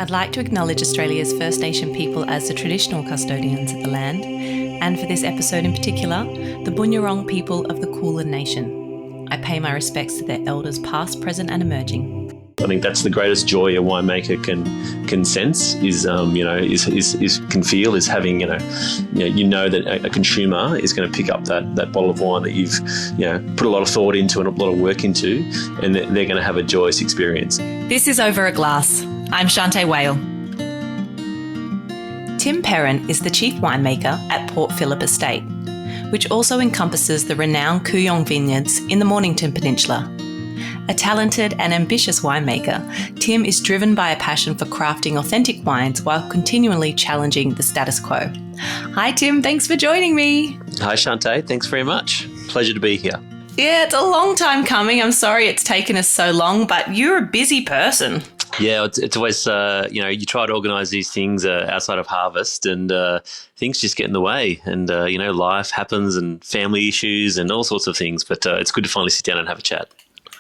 I'd like to acknowledge Australia's First Nation people as the traditional custodians of the land, and for this episode in particular, the Boonwurrung people of the Kulin Nation. I pay my respects to their elders past, present and emerging. I think that's the greatest joy a winemaker can sense is can feel is having you know that a consumer is going to pick up that bottle of wine that you've put a lot of thought into and a lot of work into, and they're going to have a joyous experience. This is Over a Glass. I'm Shanteh Wale. Tim Perrin is the Chief Winemaker at Port Phillip Estate, which also encompasses the renowned Kooyong vineyards in the Mornington Peninsula. A talented and ambitious winemaker, Tim is driven by a passion for crafting authentic wines while continually challenging the status quo. Hi Tim, thanks for joining me. Hi Shanteh, thanks very much. Pleasure to be here. Yeah, it's a long time coming. I'm sorry it's taken us so long, but you're a busy person. Yeah, it's always, you try to organise these things outside of harvest and things just get in the way and, life happens and family issues and all sorts of things, but it's good to finally sit down and have a chat.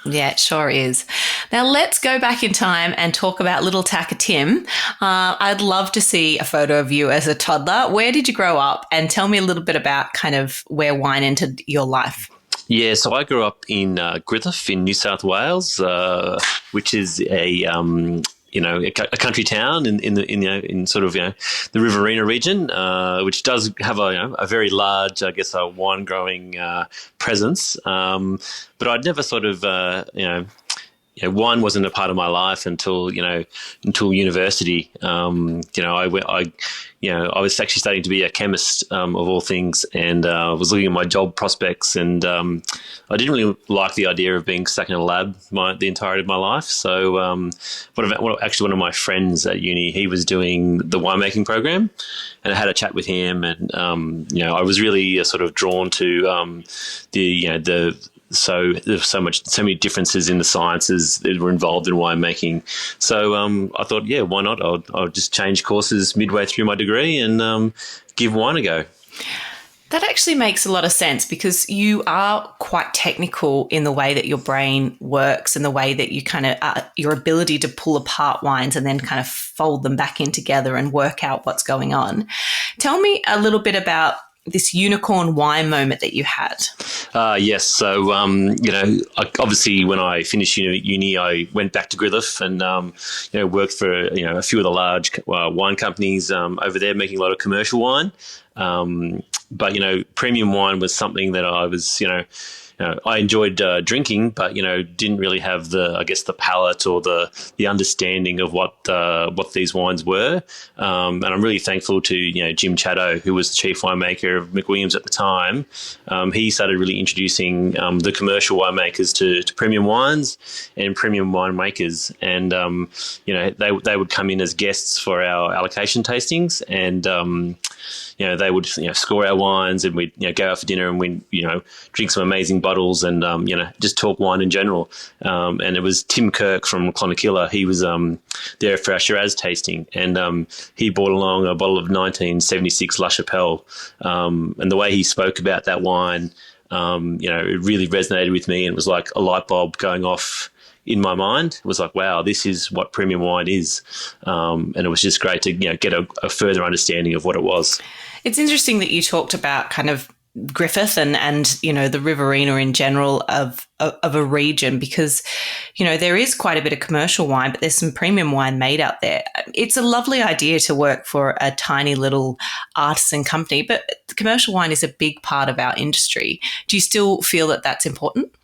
Yeah, it sure is. Now let's go back in time and talk about little Tacker Tim. I'd love to see a photo of you as a toddler. Where did you grow up? And tell me a little bit about kind of where wine entered your life. Yeah, so I grew up in Griffith in New South Wales, which is a country town in sort of the Riverina region, which does have a very large, I guess, a wine growing presence. But I'd never sort of wine wasn't a part of my life until university. I was actually studying to be a chemist of all things, and was looking at my job prospects, and I didn't really like the idea of being stuck in a lab the entirety of my life. So one of my friends at uni, he was doing the winemaking program, and I had a chat with him, and I was really sort of drawn to so there's so many differences in the sciences that were involved in winemaking. So I thought, yeah, why not? I'll just change courses midway through my degree and give wine a go. That actually makes a lot of sense because you are quite technical in the way that your brain works and the way that you kind of your ability to pull apart wines and then kind of fold them back in together and work out what's going on. Tell me a little bit about this unicorn wine moment that you had. Yes. So, obviously when I finished uni, I went back to Griffith and, worked for, a few of the large wine companies over there making a lot of commercial wine. But, premium wine was something that I was, I enjoyed drinking, but didn't really have the palate or the understanding of what these wines were. And I'm really thankful to Jim Chatto, who was the chief winemaker of McWilliams at the time. He started really introducing the commercial winemakers to premium wines and premium winemakers, and they would come in as guests for our allocation tastings, and they would score our wines, and we'd go out for dinner and we'd drink some amazing bottles and just talk wine in general. And it was Tim Kirk from Clonakilla. He was there for our Shiraz tasting, and he brought along a bottle of 1976 La Chapelle. And the way he spoke about that wine, it really resonated with me, and it was like a light bulb going off in my mind. It was like, wow, this is what premium wine is. And it was just great to get a further understanding of what it was. It's interesting that you talked about kind of Griffith and the Riverina in general of a region, because there is quite a bit of commercial wine, but there's some premium wine made out there. It's a lovely idea to work for a tiny little artisan company, but commercial wine is a big part of our industry. Do you still feel that that's important?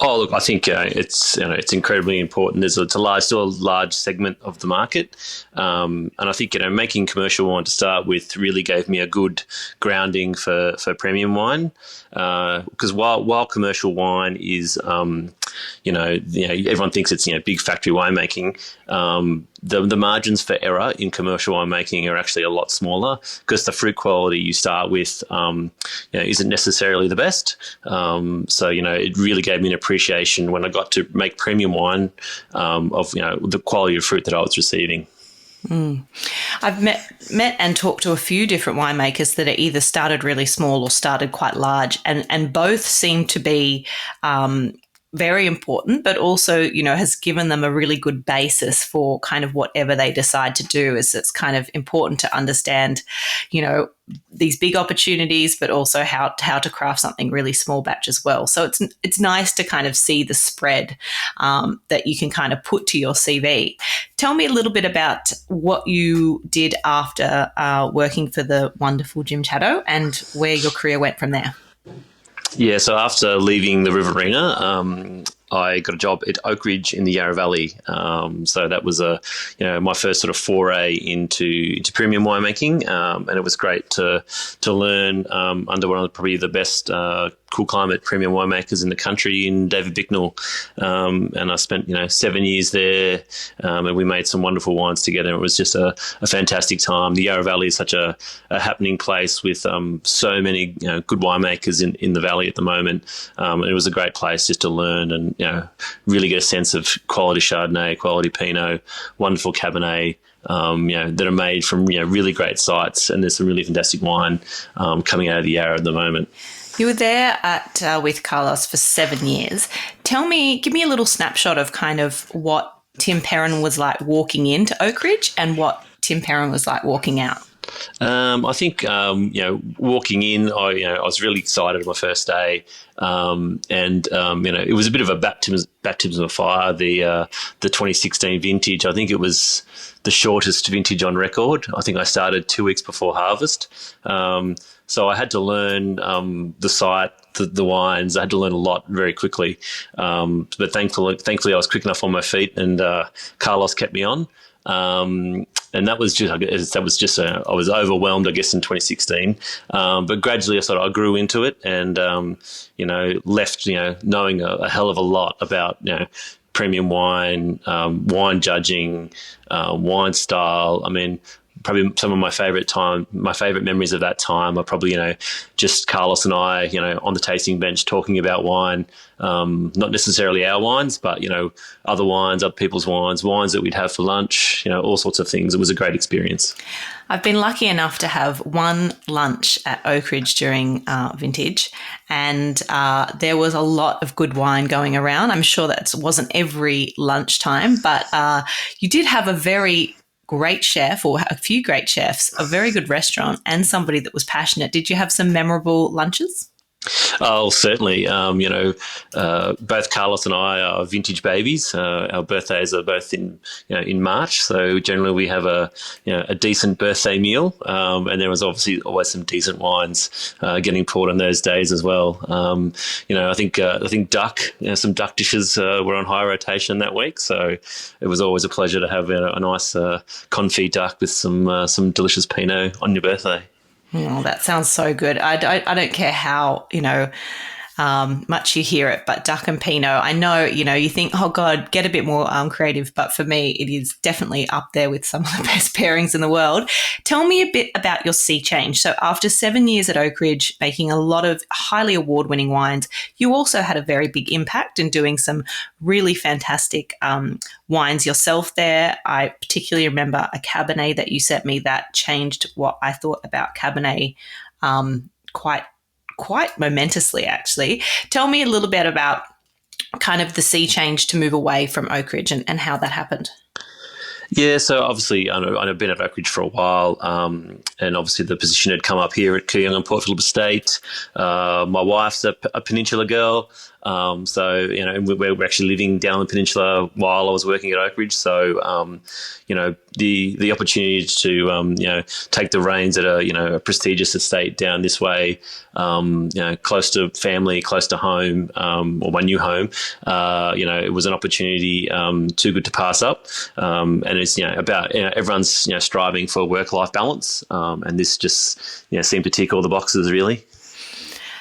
Oh, look, I think it's incredibly important. It's still a large segment of the market, and I think making commercial wine to start with really gave me a good grounding for premium wine, because while commercial wine is everyone thinks it's big factory winemaking. The margins for error in commercial winemaking are actually a lot smaller because the fruit quality you start with isn't necessarily the best. So it really gave me an appreciation when I got to make premium wine of the quality of fruit that I was receiving. I've met and talked to a few different winemakers that are either started really small or started quite large, and both seem to be very important, but also, has given them a really good basis for kind of whatever they decide to do. Is it's kind of important to understand, these big opportunities, but also how to craft something really small batch as well. So it's nice to kind of see the spread that you can kind of put to your CV. Tell me a little bit about what you did after working for the wonderful Jim Chatto and where your career went from there. Yeah, so after leaving the Riverina, I got a job at Oak Ridge in the Yarra Valley. So that was my first sort of foray into premium winemaking, and it was great to learn under one of probably the best cool climate premium winemakers in the country, in David Bicknell. And I spent 7 years there, and we made some wonderful wines together. It was just a fantastic time. The Yarra Valley is such a happening place with so many good winemakers in the valley at the moment. And it was a great place just to learn and really get a sense of quality Chardonnay, quality Pinot, wonderful Cabernet, that are made from really great sites. And there's some really fantastic wine coming out of the Yarra at the moment. You were there with Carlos for 7 years. Give me a little snapshot of kind of what Tim Perrin was like walking into Oak Ridge and what Tim Perrin was like walking out. I think walking in, I was really excited my first day, and it was a bit of a baptism of fire. The 2016 vintage, I think it was the shortest vintage on record. I think I started 2 weeks before harvest, so I had to learn the site, the wines. I had to learn a lot very quickly, but thankfully I was quick enough on my feet, and Carlos kept me on. And that was just, I was overwhelmed, I guess, in 2016. But gradually I grew into it and, left, knowing a hell of a lot about, premium wine, wine judging, wine style. I mean, probably some of my favorite memories of that time are probably, just Carlos and I, on the tasting bench talking about wine, not necessarily our wines, but, other wines, other people's wines that we'd have for lunch, all sorts of things. It was a great experience. I've been lucky enough to have one lunch at Oak Ridge during vintage, and there was a lot of good wine going around. I'm sure that wasn't every lunchtime, but you did have a very great chef, or a few great chefs, a very good restaurant, and somebody that was passionate. Did you have some memorable lunches? Oh, certainly. Both Carlos and I are vintage babies. Our birthdays are both in March, so generally we have a decent birthday meal, and there was obviously always some decent wines getting poured on those days as well. I think duck, some duck dishes were on high rotation that week, so it was always a pleasure to have a nice confit duck with some delicious Pinot on your birthday. Oh, that sounds so good. I don't care how, much you hear it, but duck and Pinot, I know, you think, oh God, get a bit more creative. But for me, it is definitely up there with some of the best pairings in the world. Tell me a bit about your sea change. So after 7 years at Oak Ridge, making a lot of highly award-winning wines, you also had a very big impact in doing some really fantastic wines yourself there. I particularly remember a Cabernet that you sent me that changed what I thought about Cabernet quite momentously, actually. Tell me a little bit about kind of the sea change to move away from Oak Ridge and how that happened. Yeah, so obviously I've been at Oak Ridge for a while, and obviously the position had come up here at Kooyong and Port Phillip Estate. My wife's a Peninsula girl, so we're actually living down the peninsula while I was working at Oak Ridge. So the opportunity to take the reins at a prestigious estate down this way, close to family, close to home, or my new home, it was an opportunity too good to pass up. And it's about everyone's striving for work-life balance, and this just seemed to tick all the boxes really.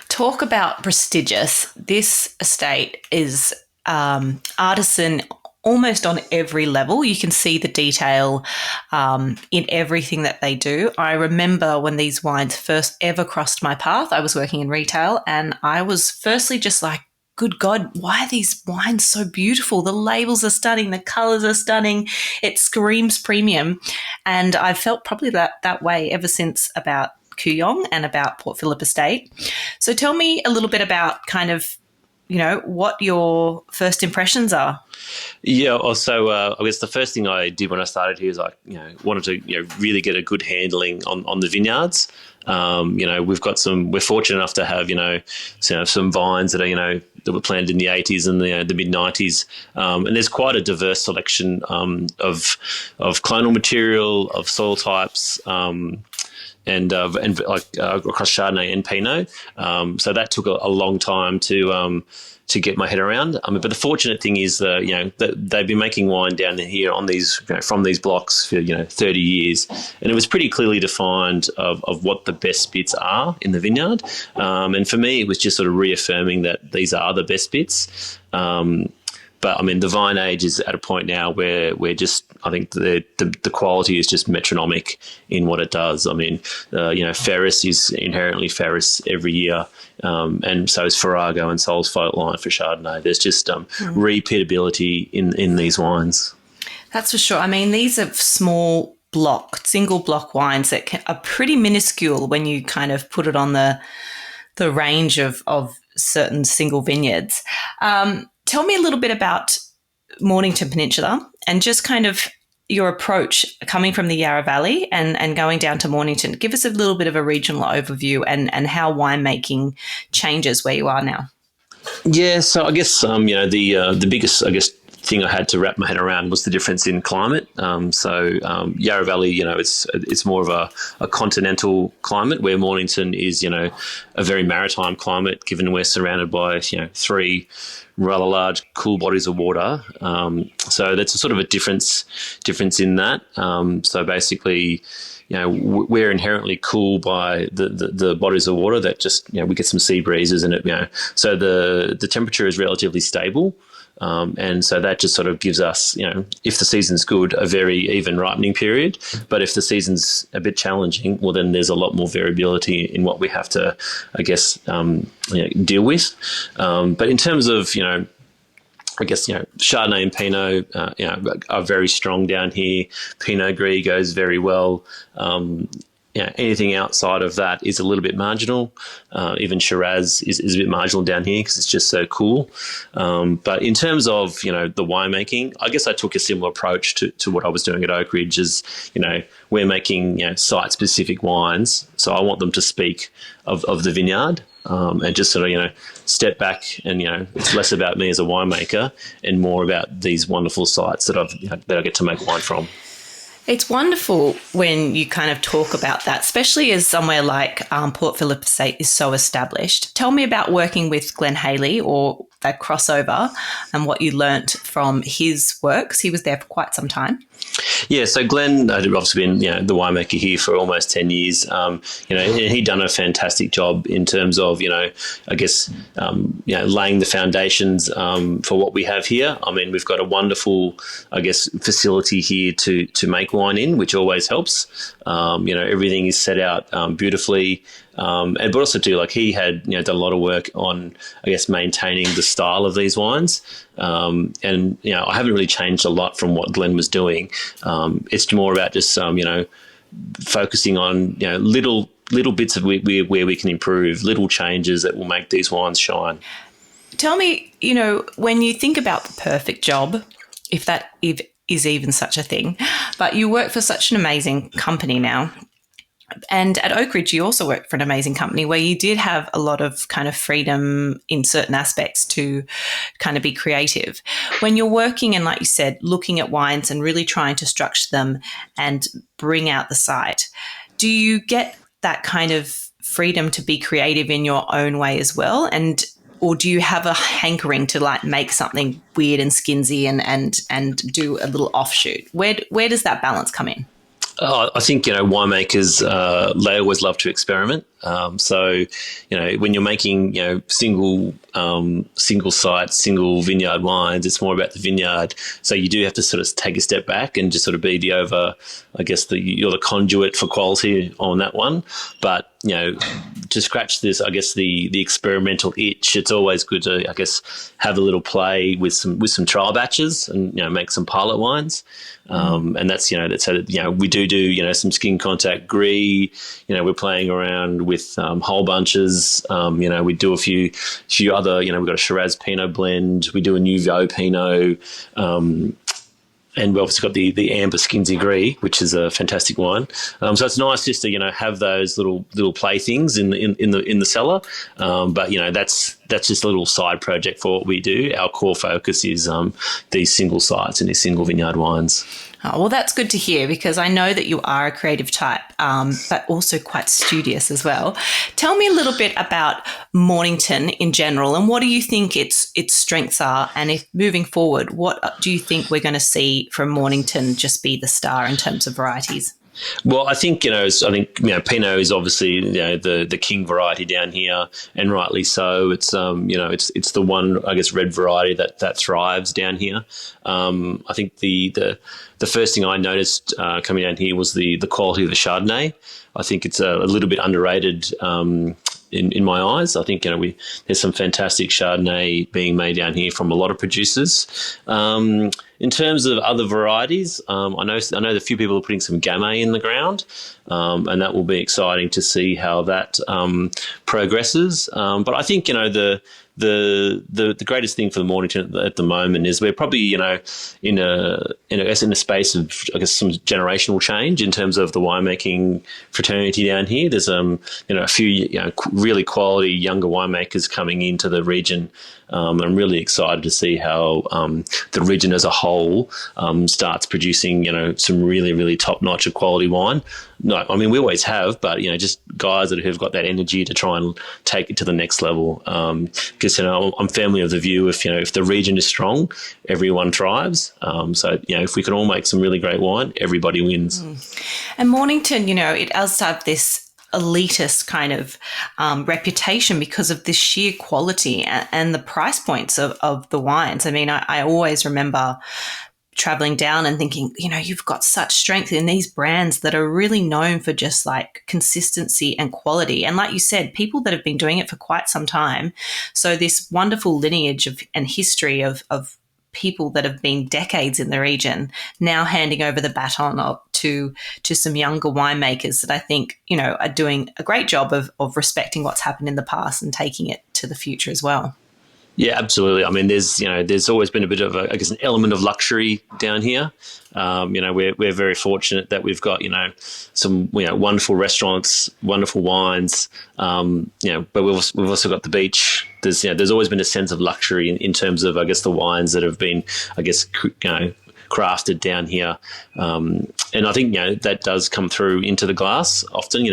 Talk about prestigious. This estate is artisan almost on every level. You can see the detail in everything that they do. I remember when these wines first ever crossed my path, I was working in retail, and I was firstly just like, good God, why are these wines so beautiful? The labels are stunning. The colours are stunning. It screams premium. And I've felt probably that way ever since about Kooyong and about Port Phillip Estate. So tell me a little bit about kind of what your first impressions are. Yeah. Also, I guess the first thing I did when I started here is I, wanted to, really get a good handling on the vineyards. We're fortunate enough to have, some vines that are, that were planted in the 80s and the mid 90s. And there's quite a diverse selection of clonal material, of soil types, and across Chardonnay and Pinot. So that took a long time to get my head around. But the fortunate thing is that they've been making wine down here on these from these blocks for 30 years, and it was pretty clearly defined of what the best bits are in the vineyard. And for me, it was just sort of reaffirming that these are the best bits. But I mean, the vine age is at a point now where I think the quality is just metronomic in what it does. I mean, Ferris is inherently Ferris every year, and so is Farrago and Sol's Fault Line for Chardonnay. There's just repeatability in these wines. That's for sure. I mean, these are small single block wines that are pretty minuscule when you kind of put it on the range of certain single vineyards. Tell me a little bit about Mornington Peninsula and just kind of your approach coming from the Yarra Valley and going down to Mornington. Give us a little bit of a regional overview and how winemaking changes where you are now. Yeah, so I guess the biggest thing I had to wrap my head around was the difference in climate. Yarra Valley, it's more of a continental climate, where Mornington is a very maritime climate, given we're surrounded by three rather large cool bodies of water. So that's a sort of a difference in that. So basically, we're inherently cool by the bodies of water that just, we get some sea breezes in it, so the temperature is relatively stable. And so that just sort of gives us, if the season's good, a very even ripening period. But if the season's a bit challenging, well, then there's a lot more variability in what we have to, I guess, deal with. But in terms of, Chardonnay and Pinot, are very strong down here. Pinot Gris goes very well. Anything outside of that is a little bit marginal. Even Shiraz is a bit marginal down here because it's just so cool. But in terms of, the winemaking, I guess I took a similar approach to what I was doing at Oak Ridge. Is, we're making, site-specific wines. So I want them to speak of the vineyard, and just sort of, step back and, it's less about me as a winemaker and more about these wonderful sites that I get to make wine from. It's wonderful when you kind of talk about that, especially as somewhere like Port Phillip Estate is so established. Tell me about working with Glenn Haley or that crossover and what you learnt from his work, because he was there for quite some time. Yeah, so Glenn had obviously been, the winemaker here for almost 10 years. He'd done a fantastic job in terms of, laying the foundations for what we have here. I mean, we've got a wonderful, facility here to make wine in, which always helps. Everything is set out beautifully. But also too, he had done a lot of work on, maintaining the style of these wines. I haven't really changed a lot from what Glenn was doing. It's more about just focusing on little bits of where we can improve, little changes that will make these wines shine. Tell me, when you think about the perfect job, if that is even such a thing, but you work for such an amazing company now. And at Oak Ridge, you also worked for an amazing company where you did have a lot of kind of freedom in certain aspects to kind of be creative. When you're working and, like you said, looking at wines and really trying to structure them and bring out the site, do you get that kind of freedom to be creative in your own way as well? Or do you have a hankering to make something weird and skinsy and do a little offshoot? Where does that balance come in? I think, winemakers, they always love to experiment. So, when you're making, single site, single vineyard wines, it's more about the vineyard. So you do have to sort of take a step back and just sort of be you're the conduit for quality on that one. But, to scratch this, I guess the experimental itch, it's always good to, I guess, have a little play with some trial batches and make some pilot wines. And that's we do some skin contact gris. We're playing around with whole bunches. We do a few other. We've got a Shiraz Pinot blend. We do a Nouveau Pinot. And we've obviously got the Amber Skinsy Gris, which is a fantastic wine. So it's nice just to have those little playthings in the cellar. But that's just a little side project for what we do. Our core focus is these single sites and these single vineyard wines. Oh, well, that's good to hear, because I know that you are a creative type, but also quite studious as well. Tell me a little bit about Mornington in general, and what do you think its strengths are? And if moving forward, what do you think we're going to see from Mornington just be the star in terms of varieties? Well, I think Pinot is obviously the king variety down here, and rightly so. It's it's the one, I guess, red variety that thrives down here. I think the first thing I noticed coming down here was the quality of the Chardonnay. I think it's a little bit underrated in my eyes. I think there's some fantastic Chardonnay being made down here from a lot of producers. In terms of other varieties, I know the few people are putting some Gamay in the ground, and that will be exciting to see how that progresses. But I think the greatest thing for the Mornington at the moment is we're probably in a space of, I guess, some generational change in terms of the winemaking fraternity down here. There's a few really quality younger winemakers coming into the region. I'm really excited to see how the region as a whole starts producing some really, really top notch quality wine. No, I mean, we always have, but just guys that have got that energy to try and take it to the next level. Because I'm firmly of the view if the region is strong, everyone thrives. So if we can all make some really great wine, everybody wins. And Mornington, it does have this elitist kind of reputation because of this sheer quality and the price points of the wines. I mean, I always remember traveling down and thinking, you've got such strength in these brands that are really known for just like consistency and quality. And like you said, people that have been doing it for quite some time. So this wonderful lineage and history of people that have been decades in the region now handing over the baton to some younger winemakers that I think, are doing a great job of respecting what's happened in the past and taking it to the future as well. Yeah, absolutely. I mean, there's always been a bit of an element of luxury down here. We're very fortunate that we've got some wonderful restaurants, wonderful wines. But we've also got the beach. There's always been a sense of luxury in terms of, I guess, the wines that have been, I guess, crafted down here. And I think that does come through into the glass often.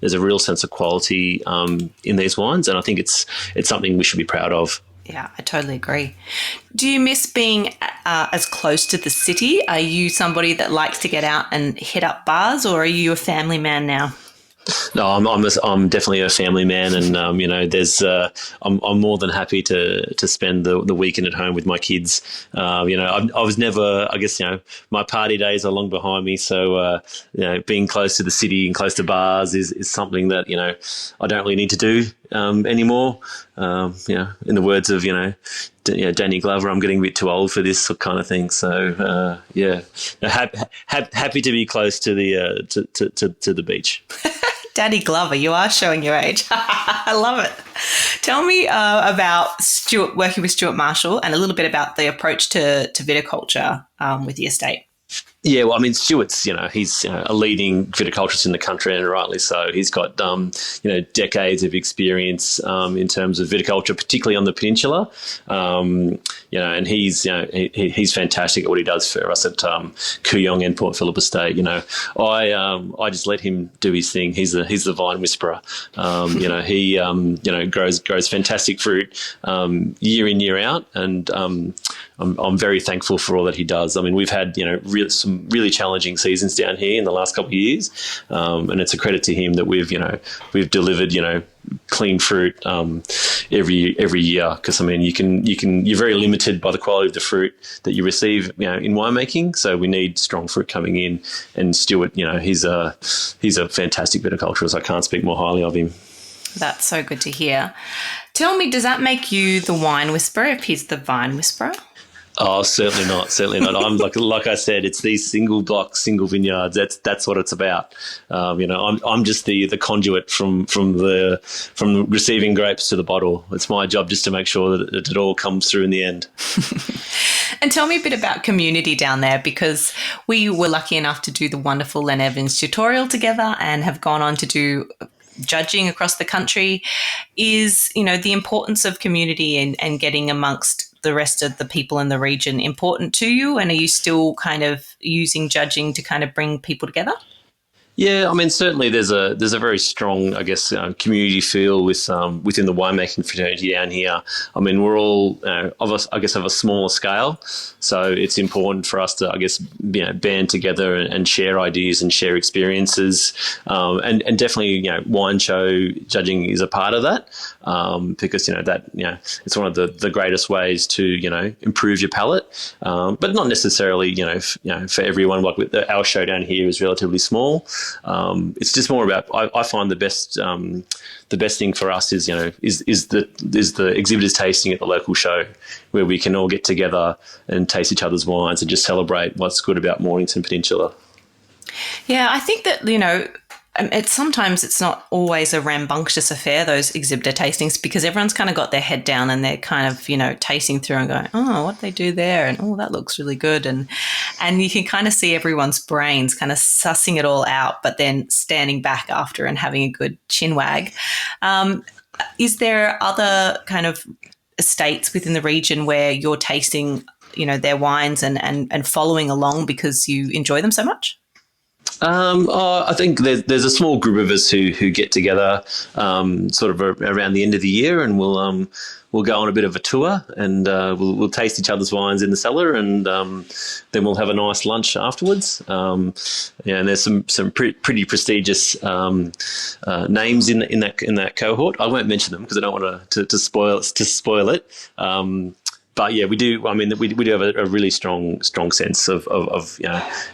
There's a real sense of quality in these wines, and I think it's something we should be proud of. Yeah, I totally agree. Do you miss being as close to the city? Are you somebody that likes to get out and hit up bars, or are you a family man now? No, I'm definitely a family man, and I'm more than happy to spend the weekend at home with my kids. I was never, I guess, my party days are long behind me, so being close to the city and close to bars is something that I don't really need to do anymore. In the words of Danny Glover, I'm getting a bit too old for this kind of thing. So happy to be close to the beach. Danny Glover, you are showing your age. I love it. Tell me about working with Stuart Marshall and a little bit about the approach to viticulture with the estate. Yeah, well, I mean, Stuart's, he's a leading viticulturist in the country, and rightly so. He's got, decades of experience in terms of viticulture, particularly on the peninsula. And he's fantastic at what he does for us at Kooyong and Port Phillip Estate. I just let him do his thing. He's the vine whisperer. He grows fantastic fruit year in, year out, and I'm very thankful for all that he does. I mean, we've had some really challenging seasons down here in the last couple of years, and it's a credit to him that we've delivered clean fruit every year. Because I mean, you're very limited by the quality of the fruit that you receive in winemaking. So we need strong fruit coming in. And Stuart, he's a fantastic viticulturist. I can't speak more highly of him. That's so good to hear. Tell me, does that make you the wine whisperer if he's the vine whisperer? Oh, certainly not. Certainly not. I'm like I said, it's these single blocks, single vineyards. That's what it's about. I'm just the conduit from receiving grapes to the bottle. It's my job just to make sure that it all comes through in the end. And tell me a bit about community down there, because we were lucky enough to do the wonderful Len Evans tutorial together and have gone on to do judging across the country. Is, the importance of community and getting amongst the rest of the people in the region important to you? And are you still kind of using judging to kind of bring people together? Yeah, I mean, certainly there's a very strong, I guess, community feel within the winemaking fraternity down here. I mean, we're all of a smaller scale, so it's important for us to, I guess, band together and share ideas and share experiences, and definitely, wine show judging is a part of that, because it's one of the greatest ways to improve your palate, but not necessarily for everyone. Like our show down here is relatively small. It's just more about. I find the best thing for us is the exhibitors tasting at the local show, where we can all get together and taste each other's wines and just celebrate what's good about Mornington Peninsula. Yeah, I think that sometimes it's not always a rambunctious affair, those exhibitor tastings, because everyone's kind of got their head down and they're kind of, tasting through and going, oh, what they do there? And, oh, that looks really good. And you can kind of see everyone's brains kind of sussing it all out, but then standing back after and having a good chin wag. Is there other kind of estates within the region where you're tasting, their wines and following along because you enjoy them so much? I think there's a small group of us who get together sort of around the end of the year, and we'll go on a bit of a tour, and we'll taste each other's wines in the cellar, and then we'll have a nice lunch afterwards. And there's some pretty prestigious names in that cohort. I won't mention them because I don't want to spoil it. But yeah, we do. I mean, we do have a really strong sense of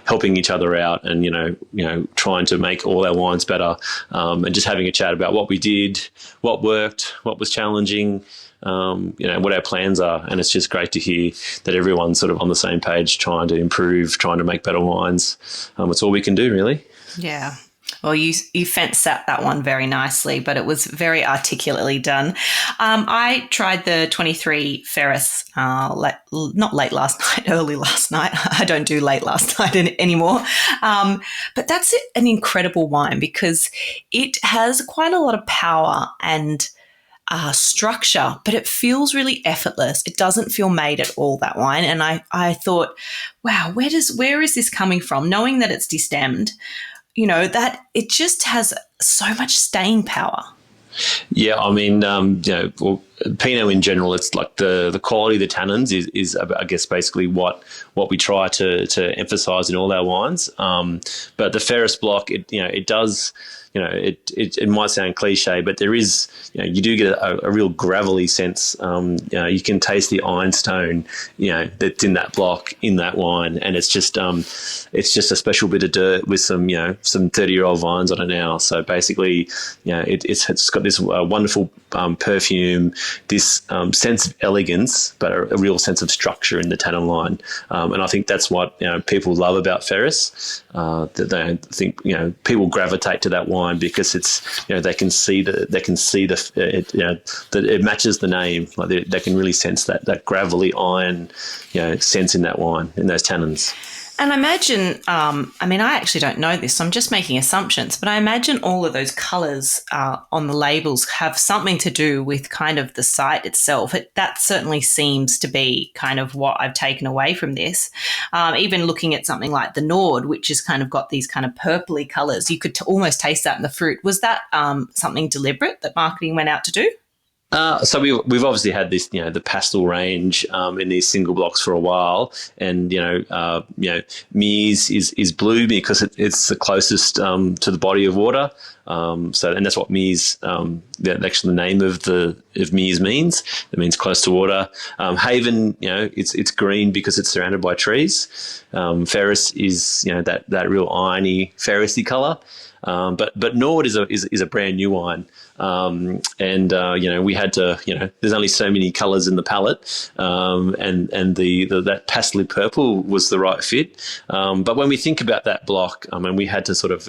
helping each other out, and trying to make all our wines better, and just having a chat about what we did, what worked, what was challenging, what our plans are. And it's just great to hear that everyone's sort of on the same page, trying to improve, trying to make better wines. It's all we can do, really. Yeah. Well, you fence-sat that one very nicely, but it was very articulately done. I tried the 23 Ferris not late last night, early last night. I don't do late last night anymore. But that's an incredible wine because it has quite a lot of power and structure, but it feels really effortless. It doesn't feel made at all, that wine. And I thought, wow, where is this coming from? Knowing that it's destemmed, that it just has so much staying power. Yeah, I mean, Pinot in general, it's like the quality of the tannins is I guess basically what we try to emphasise in all our wines. But the Ferris block, it does. It might sound cliche, but there is, you do get a real gravelly sense. You can taste the ironstone, that's in that block, in that wine, and it's just a special bit of dirt with some 30-year-old vines on it now. So basically, it's got this wonderful perfume, this sense of elegance, but a real sense of structure in the tannin line. And I think that's what people love about Ferris. That they think people gravitate to that wine because it's they can see that it matches the name. Like they can really sense that gravelly iron sense in that wine, in those tannins. And I imagine, I actually don't know this, so I'm just making assumptions, but I imagine all of those colours on the labels have something to do with kind of the site itself. That certainly seems to be kind of what I've taken away from this. Even looking at something like the Nord, which has kind of got these kind of purpley colours, you could almost taste that in the fruit. Was that something deliberate that marketing went out to do? So we've obviously had this, the pastel range in these single blocks for a while, and Mears is blue because it's the closest to the body of water, And that's what Mears, actually the name of Mears means. It means close to water. Haven, it's green because it's surrounded by trees. Ferris is, that real irony, ferrisy colour. But Nord is a brand new wine. We had to, there's only so many colours in the palette, and that pastel purple was the right fit. But when we think about that block, we had to sort of,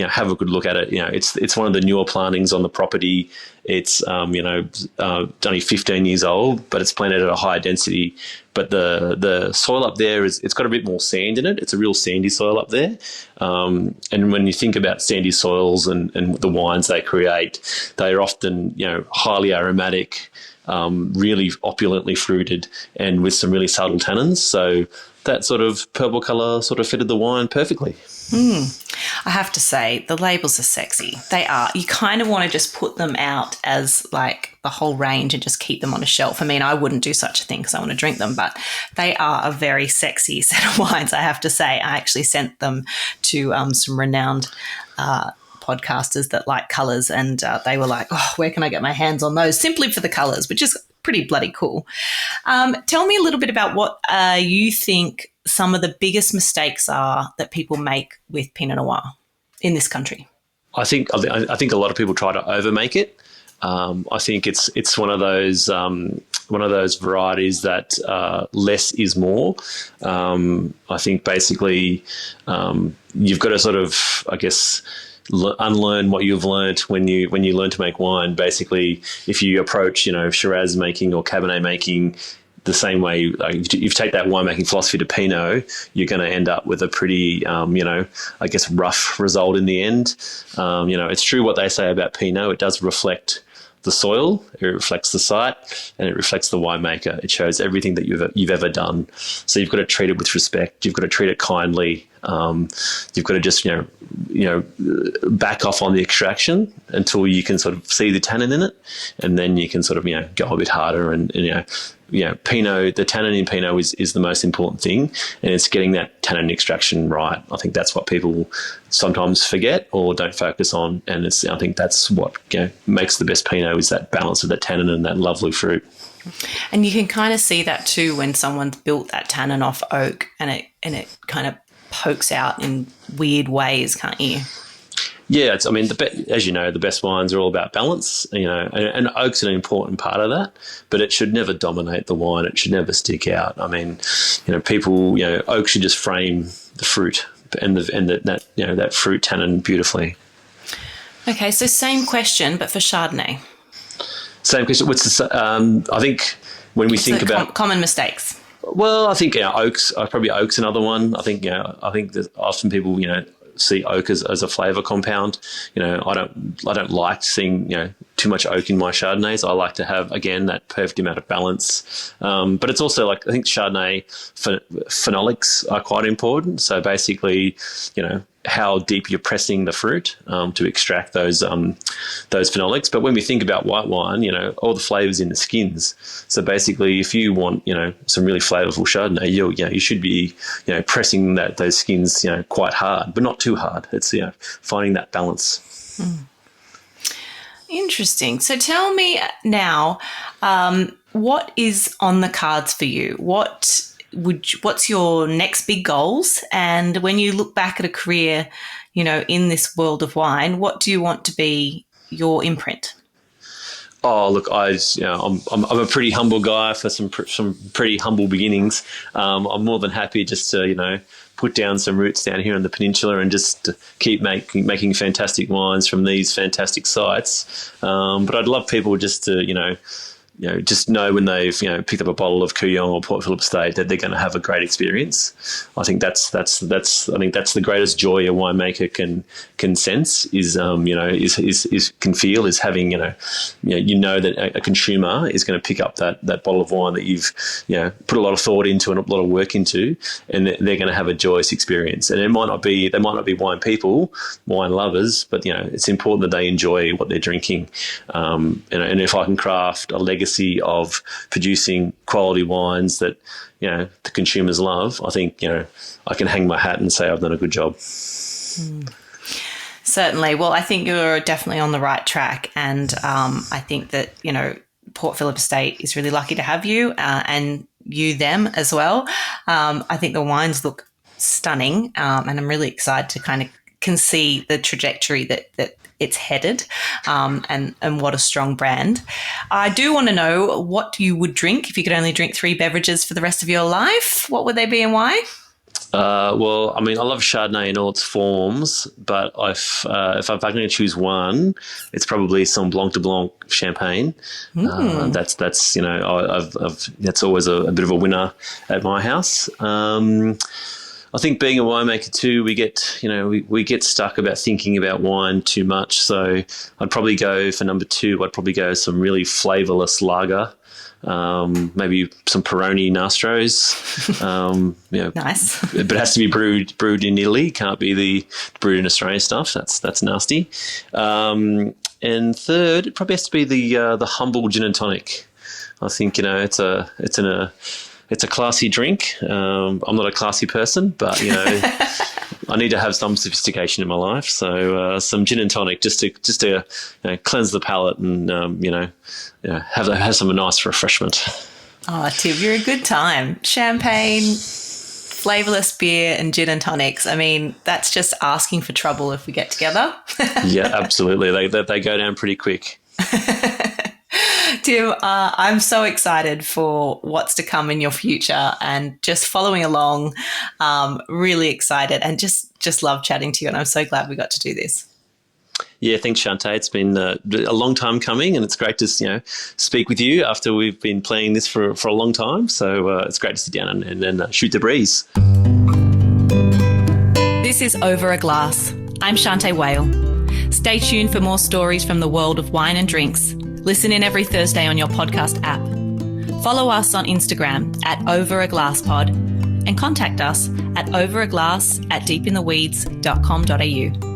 have a good look at it. It's one of the newer plantings on the property. It's only 15 years old, but it's planted at a high density. But the soil up there it's got a bit more sand in it. It's a real sandy soil up there. And when you think about sandy soils and the wines they create, they are often highly aromatic, really opulently fruited, and with some really subtle tannins. So that sort of purple colour sort of fitted the wine perfectly. I have to say, the labels are sexy. They are. You kind of want to just put them out as like the whole range and just keep them on a shelf. I mean, I wouldn't do such a thing because I want to drink them, but they are a very sexy set of wines, I have to say. I actually sent them to some renowned podcasters that like colours, and they were like, oh, where can I get my hands on those? Simply for the colours, which is pretty bloody cool. Tell me a little bit about what you think some of the biggest mistakes are that people make with Pinot Noir in this country. I think a lot of people try to overmake it. I think it's one of those varieties that less is more. I think basically you've got to sort of, I guess, unlearn what you've learned when you learn to make wine. Basically, if you approach Shiraz making or Cabernet making the same way, like if you take that winemaking philosophy to Pinot, you're going to end up with a pretty, I guess, rough result in the end. It's true what they say about Pinot. It does reflect the soil, it reflects the site, and it reflects the winemaker. It shows everything that you've ever done. So you've got to treat it with respect. You've got to treat it kindly. You've got to just back off on the extraction until you can sort of see the tannin in it, and then you can sort of go a bit harder. And Pinot, the tannin in Pinot is the most important thing, and it's getting that tannin extraction right. I think that's what people sometimes forget or don't focus on, and I think that's what makes the best Pinot, is that balance of that tannin and that lovely fruit. And you can kind of see that too when someone's built that tannin off oak, and it kind of pokes out in weird ways, can't you? Yeah, as you know, the best wines are all about balance, and oak's an important part of that, but it should never dominate the wine. It should never stick out. I mean, people, oak should just frame the fruit and that fruit tannin beautifully. Okay, so same question, but for Chardonnay. Same question. I think when we think about common mistakes. Well, I think oak's another one. I think that often people see oak as a flavour compound. I don't like seeing too much oak in my Chardonnays. I like to have, again, that perfect amount of balance. But it's also like, I think Chardonnay phenolics are quite important. So basically, how deep you're pressing the fruit to extract those phenolics. But when we think about white wine, all the flavours in the skins. So basically, if you want some really flavourful Chardonnay, you should be pressing those skins quite hard, but not too hard. It's finding that balance. Interesting. So tell me now, what is on the cards for you? What's your next big goals? And when you look back at a career, in this world of wine, what do you want to be your imprint? Oh, look, I'm a pretty humble guy for some pretty humble beginnings. I'm more than happy just to put down some roots down here on the peninsula and just to keep making fantastic wines from these fantastic sites. But I'd love people just to just know when they've picked up a bottle of Kooyong or Port Phillip Estate that they're going to have a great experience. I think that's the greatest joy a winemaker can sense is can feel, is having that a consumer is going to pick up that bottle of wine that you've put a lot of thought into and a lot of work into, and they're going to have a joyous experience. And they might not be wine people, wine lovers, but it's important that they enjoy what they're drinking. And if I can craft a legacy of producing quality wines that the consumers love, I think I can hang my hat and say I've done a good job. So Certainly. Well, I think you're definitely on the right track. And I think that, Port Phillip Estate is really lucky to have you and you them as well. I think the wines look stunning, and I'm really excited to kind of can see the trajectory that it's headed, and what a strong brand. I do want to know what you would drink if you could only drink 3 beverages for the rest of your life. What would they be and why? Well, I mean, I love Chardonnay in all its forms, but if I'm going to choose one, it's probably some Blanc de Blanc champagne. That's that's always a bit of a winner at my house. I think being a winemaker too, we get stuck about thinking about wine too much. So I'd probably go for number 2. I'd probably go some really flavorless lager. Maybe some Peroni Nastros. Nice. But it has to be brewed in Italy. Can't be the brewed in Australia stuff. That's nasty. And third, it probably has to be the humble gin and tonic. I think it's a classy drink. I'm not a classy person, but I need to have some sophistication in my life. So some gin and tonic just to cleanse the palate and have some nice refreshment. Oh, Tim, you're a good time. Champagne, flavourless beer, and gin and tonics. I mean, that's just asking for trouble if we get together. Yeah, absolutely. They go down pretty quick. Tim, I'm so excited for what's to come in your future and just following along. Really excited and just love chatting to you. And I'm so glad we got to do this. Yeah, thanks, Shanteh. It's been a long time coming, and it's great to speak with you after we've been planning this for a long time. So it's great to sit down and shoot the breeze. This is Over a Glass. I'm Shanteh Wale. Stay tuned for more stories from the world of wine and drinks. Listen in every Thursday on your podcast app. Follow us on Instagram at overaglasspod and contact us at overaglass@deepintheweeds.com.au.